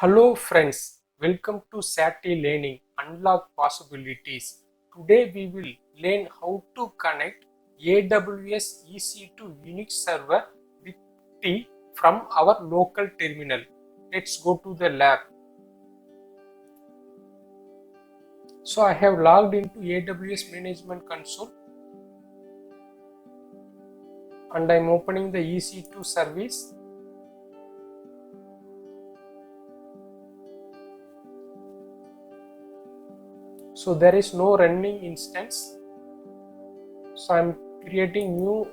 Hello friends, welcome to SATI Learning Unlock Possibilities. Today we will learn how to connect AWS EC2 Unix server with T from our local terminal. Let's go to the lab. So I have logged into AWS Management Console and I am opening the EC2 service. So there is no running instance. So I am creating new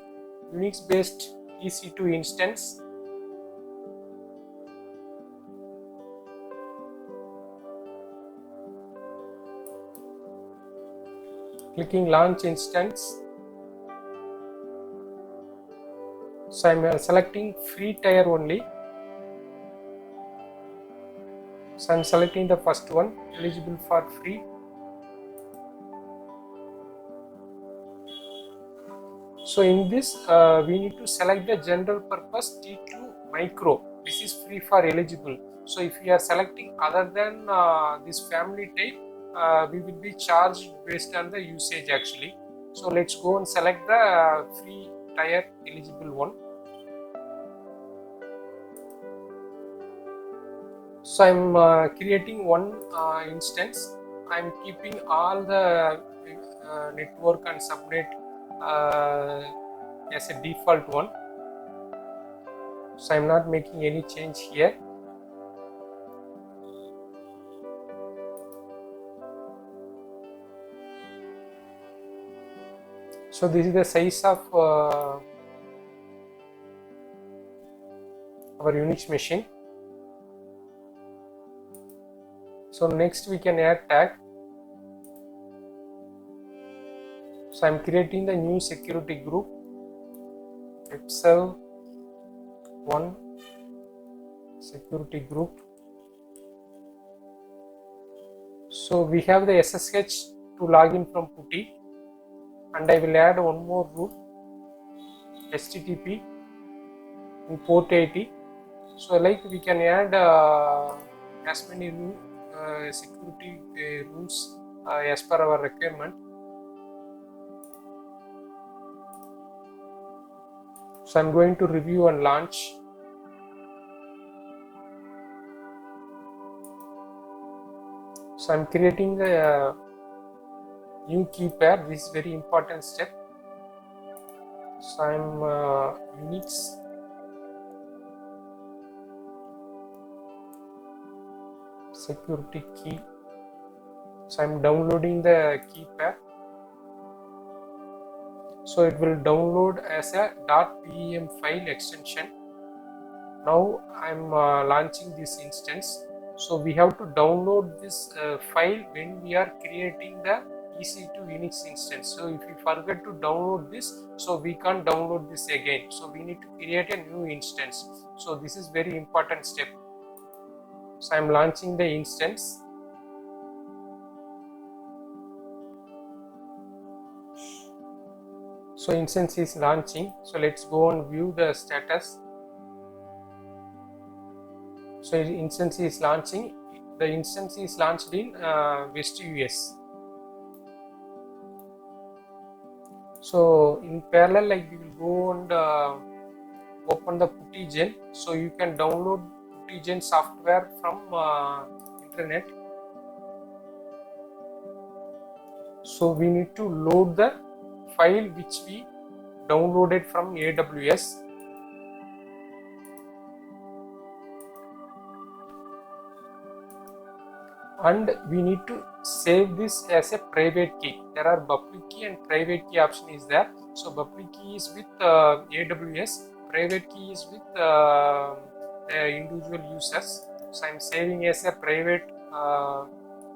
Unix based EC2 instance. Clicking launch instance. So I'm selecting free tier only. So I'm selecting the first one, eligible for free. So in this we need to select the general purpose T2 micro. This is free for eligible. So if we are selecting other than this family type, we will be charged based on the usage actually. So let's go and select the free tier eligible one. So I'm creating one instance. I'm keeping all the network and subnet as a default one. So I'm not making any change here. So this is the size of our Unix machine. So next we can add tag. So I'm creating the new security group, webserve 1 security group. So we have the SSH to log in from PuTTY, and I will add one more rule, HTTP in port 80. So like we can add as many security rules as per our requirement. So I'm going to review and launch. So I'm creating the new key pair. This is very important step. So I'm Unix security key. So I'm downloading the key pair. So it will download as a .pem file extension. Now I'm launching this instance. So we have to download this file when we are creating the EC2 Unix instance. So if we forget to download this, so we can't download this again. So we need to create a new instance. So this is very important step. So I'm launching the instance. So instance is launching. So let's go and view the status. So instance is launching. The instance is launched in West US. So in parallel, like we will go and open the PuTTYGen. So you can download PuTTYGen software from internet. So we need to load the file which we downloaded from AWS. And we need to save this as a private key. There are public key and private key option is there. So public key is with AWS, private key is with individual users. So I'm saving as a private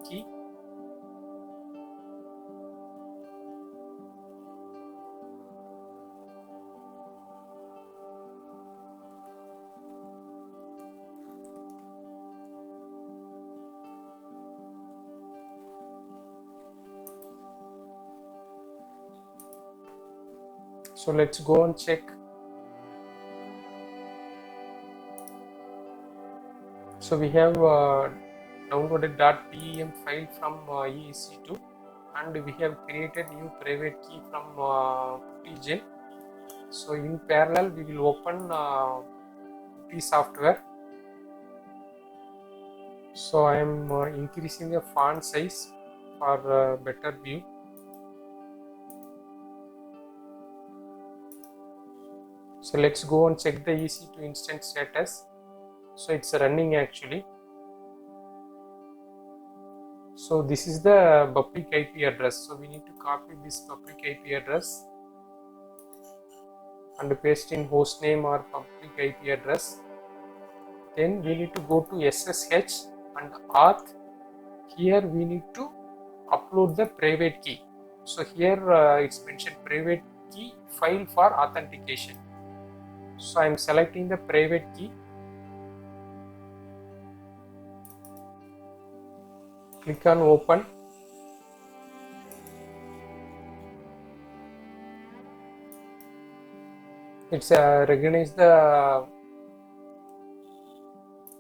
key. So let's go and check. So we have downloaded .pem file from EEC2, and we have created new private key from PuTTY. So in parallel we will open PuTTY software. So I am increasing the font size for better view. So let's go and check the EC2 instance status. So it's running actually. So this is the public IP address. So we need to copy this public IP address and paste in hostname or public IP address. Then we need to go to SSH and auth. Here we need to upload the private key. So here it's mentioned private key file for authentication. So I am selecting the private key. Click on open. It's recognize the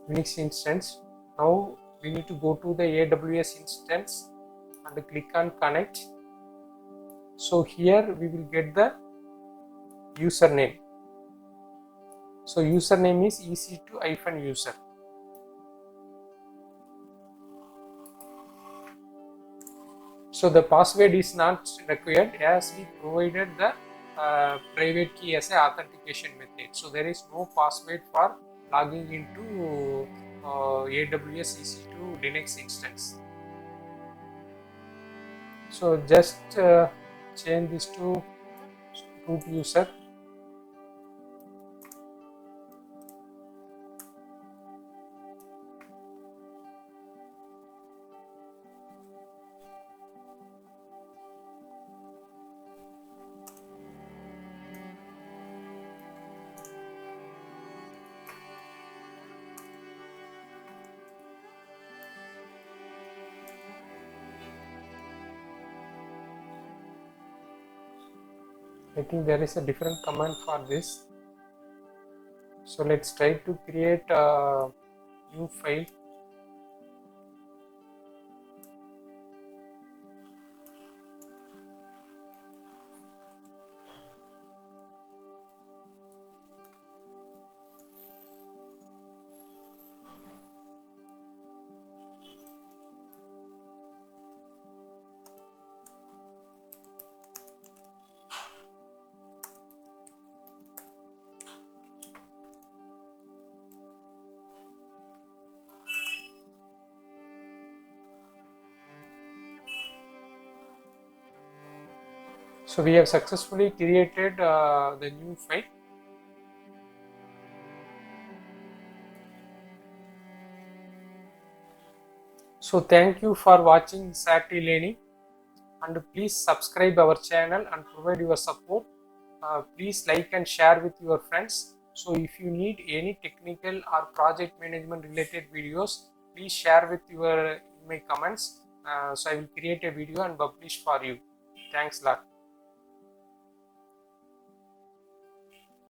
Unix instance. Now we need to go to the AWS instance and click on connect. So here we will get the username. So username is EC2-user. So the password is not required as we provided the private key as an authentication method. So there is no password for logging into AWS EC2 Linux instance. So just change this to root user. I think there is a different command for this. So let's try to create a new file. So we have successfully created the new file. So thank you for watching SAT Learning, and please subscribe our channel and provide your support. Please like and share with your friends. So if you need any technical or project management related videos, please share with your in my comments. So I will create a video and publish for you. Thanks a lot.